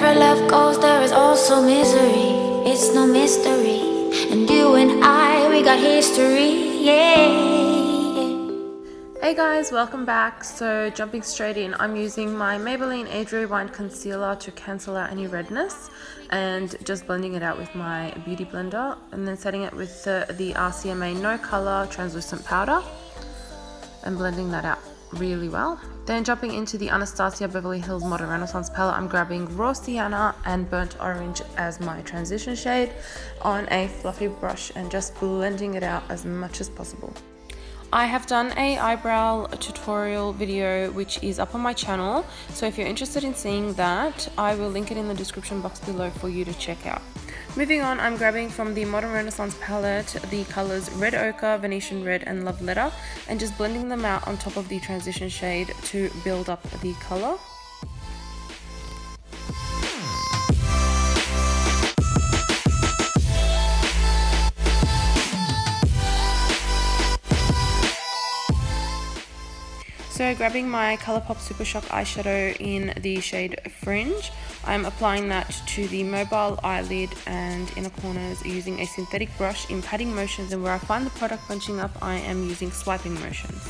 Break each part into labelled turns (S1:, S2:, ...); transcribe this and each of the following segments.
S1: Wherever love goes, there is also misery. It's no mystery. And you and I, we got history, yeah.
S2: Hey guys, welcome back. So jumping straight in, I'm using my Maybelline Age Rewind Concealer to cancel out any redness and just blending it out with my Beauty Blender and then setting it with the RCMA No Color Translucent Powder and blending that out really well. Then jumping into the Anastasia Beverly Modern Renaissance Palette, I'm grabbing Raw Sienna and Burnt Orange as my transition shade on a fluffy brush and just blending it out as much as possible. I have done a eyebrow tutorial video which is up on my channel, so if you're interested in seeing that, I will link it in the description box below for you to check out. Moving on, I'm grabbing from the Modern Renaissance Palette the colors Red Ochre, Venetian Red and Love Letter and just blending them out on top of the transition shade to build up the color. So grabbing my Colourpop Super Shock eyeshadow in the shade Fringe, I'm applying that to the mobile eyelid and inner corners using a synthetic brush in patting motions, and where I find the product bunching up, I am using swiping motions.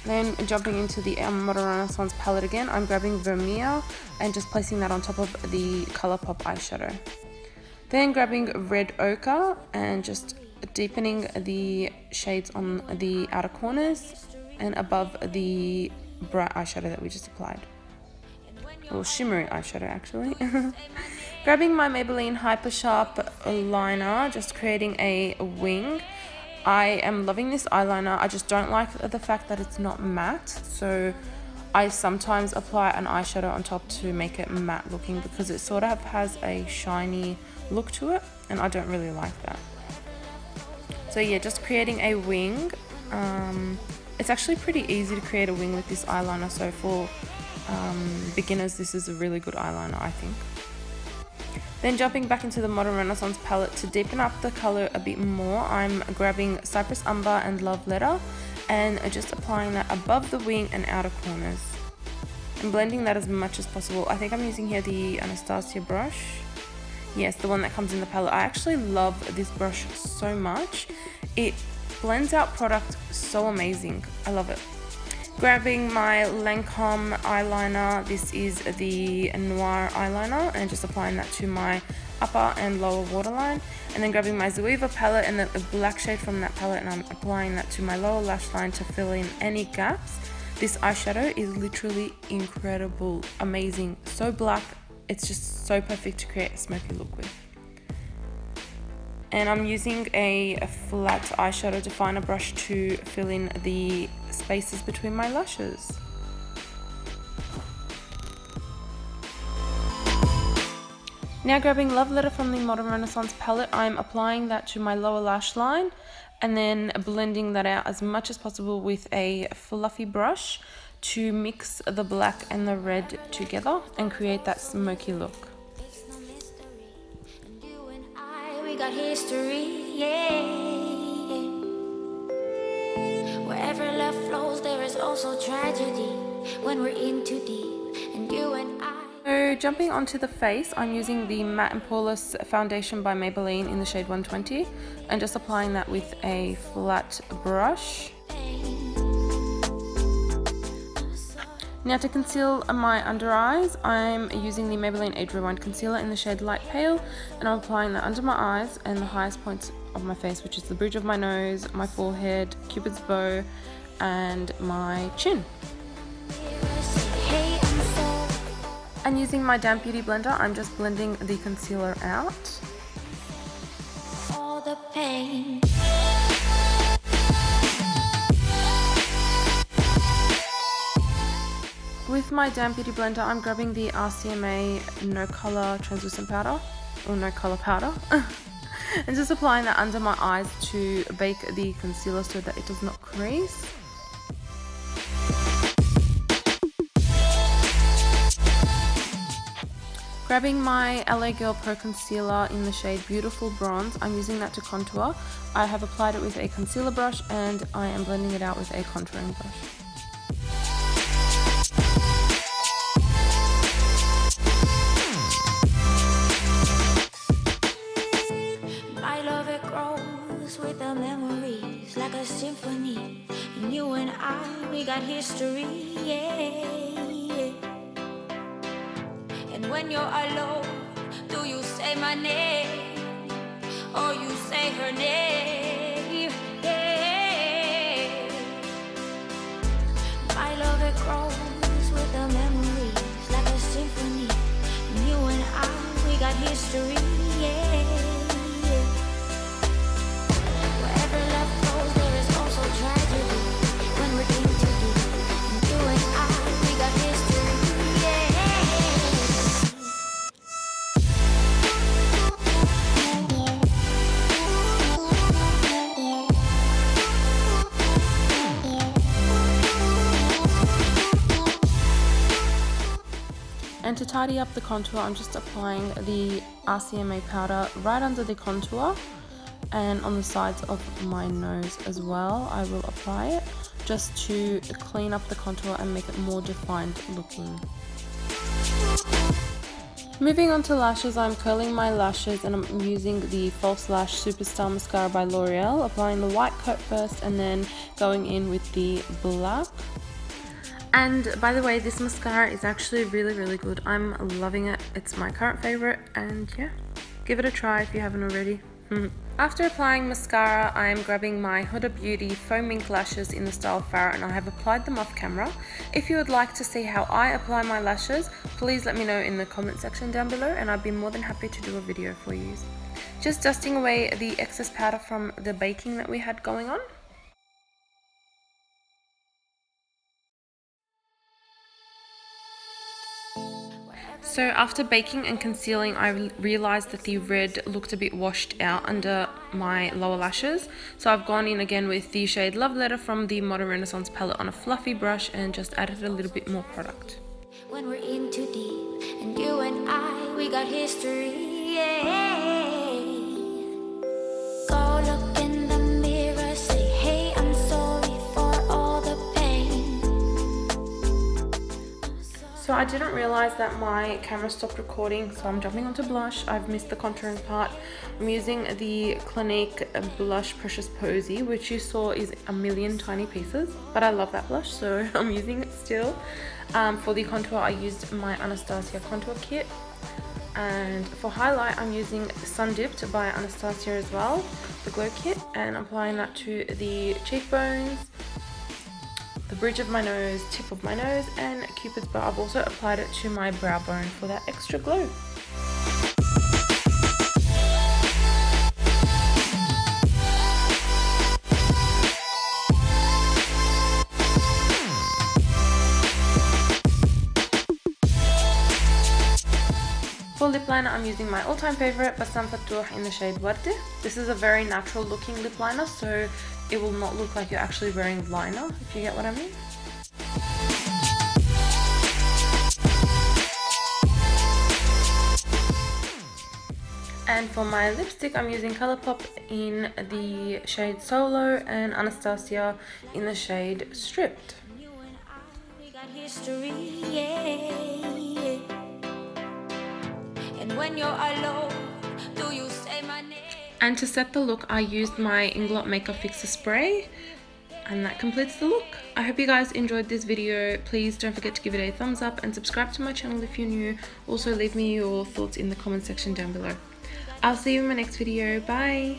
S2: Then jumping into the Modern Renaissance palette again, I'm grabbing Vermeer and just placing that on top of the Colourpop eyeshadow. Then grabbing Red Ochre and just deepening the shades on the outer corners and above the bright eyeshadow that we just applied, or shimmery eyeshadow actually. Grabbing my Maybelline Hyper Sharp liner, just creating a wing. I am loving this eyeliner. I just don't like the fact that it's not matte, so I sometimes apply an eyeshadow on top to make it matte looking because it sort of has a shiny look to it and I don't really like that. So yeah, just creating a wing. It's actually pretty easy to create a wing with this eyeliner, so for beginners this is a really good eyeliner, I think. Then jumping back into the Modern Renaissance palette to deepen up the color a bit more, I'm grabbing Cypress Umber and Love Letter and just applying that above the wing and outer corners and blending that as much as possible. I think I'm using here the Anastasia brush. Yes, the one that comes in the palette. I actually love this brush so much. It blends out product so amazing. I love it. Grabbing my Lancome eyeliner. This is the Noir eyeliner and just applying that to my upper and lower waterline. And then grabbing my Zoeva palette and the black shade from that palette and I'm applying that to my lower lash line to fill in any gaps. This eyeshadow is literally incredible, amazing, so black. It's just so perfect to create a smoky look with. And I'm using a flat eyeshadow definer brush to fill in the spaces between my lashes. Now grabbing Love Letter from the Modern Renaissance palette, I'm applying that to my lower lash line and then blending that out as much as possible with a fluffy brush to mix the black and the red together and create that smoky look.
S1: We got history, yeah. Wherever love flows, there is also tragedy when we're in too deep, and you and I.
S2: So jumping onto the face, I'm using the Matte and Poreless foundation by Maybelline in the shade 120 and just applying that with a flat brush. Now to conceal my under eyes, I'm using the Maybelline Age Rewind Concealer in the shade Light Pale and I'm applying that under my eyes and the highest points of my face, which is the bridge of my nose, my forehead, Cupid's bow and my chin. And using my damp Beauty Blender, I'm just blending the concealer out.
S1: All the pain.
S2: With my damp Beauty Blender, I'm grabbing the RCMA No Color Translucent Powder, or No Color Powder, and just applying that under my eyes to bake the concealer so that it does not crease. Grabbing my LA Girl Pro Concealer in the shade Beautiful Bronze, I'm using that to contour. I have applied it with a concealer brush and I am blending it out with a contouring brush.
S1: symphony. And you and I, we got history, yeah. And when you're alone, do you say my name or you say her name? Yeah. My love, it grows with the memories like a symphony. And you and I, we got history, yeah. Wherever love flows, there is also tragedy. When we're in too deep, and you and I, we got history, yeah.
S2: And to tidy up the contour, I'm just applying the RCMA powder right under the contour and on the sides of my nose as well. I will apply it just to clean up the contour and make it more defined looking. Moving on to lashes, I'm curling my lashes and I'm using the False Lash Superstar Mascara by L'Oreal, applying the white coat first and then going in with the black. And by the way, this mascara is actually really good. I'm loving it. It's my current favorite, and yeah, give it a try if you haven't already. After applying mascara, I'm grabbing my Huda Beauty Foam Mink lashes in the style Farrah, and I have applied them off camera. If you would like to see how I apply my lashes, please let me know in the comment section down below, and I'd be more than happy to do a video for you. Just dusting away the excess powder from the baking that we had going on. So after baking and concealing, I realized that the red looked a bit washed out under my lower lashes. So I've gone in again with the shade Love Letter from the Modern Renaissance palette on a fluffy brush and just added a little bit more product.
S1: When we're in too deep, and you and I, we got history, yeah. Go look in the mirror, say, hey, I'm sorry for all the pain.
S2: So I didn't realize that my camera stopped recording, so I'm jumping onto blush. I've missed the contouring part. I'm using the Clinique Blush Precious Posy, which you saw is a million tiny pieces, but I love that blush, so I'm using it still. For the contour, I used my Anastasia contour kit, and for highlight, I'm using Sun Dipped by Anastasia as well, the glow kit, and applying that to the cheekbones, the bridge of my nose, tip of my nose, and Cupid's bow. I've also applied it to my brow bone for that extra glow. For lip liner, I'm using my all-time favorite Bassam Fatouh in the shade Verde. This is a very natural looking lip liner, so it will not look like you're actually wearing liner, if you get what I mean. And for my lipstick, I'm using Colourpop in the shade Solo and Anastasia in the shade Stripped.
S1: You and I, we got history, yeah. And when you're alone, do you say my name?
S2: And to set the look, I used my Inglot Makeup Fixer spray, and that completes the look. I hope you guys enjoyed this video. Please don't forget to give it a thumbs up and subscribe to my channel if you're new. Also leave me your thoughts in the comment section down below. I'll see you in my next video. Bye!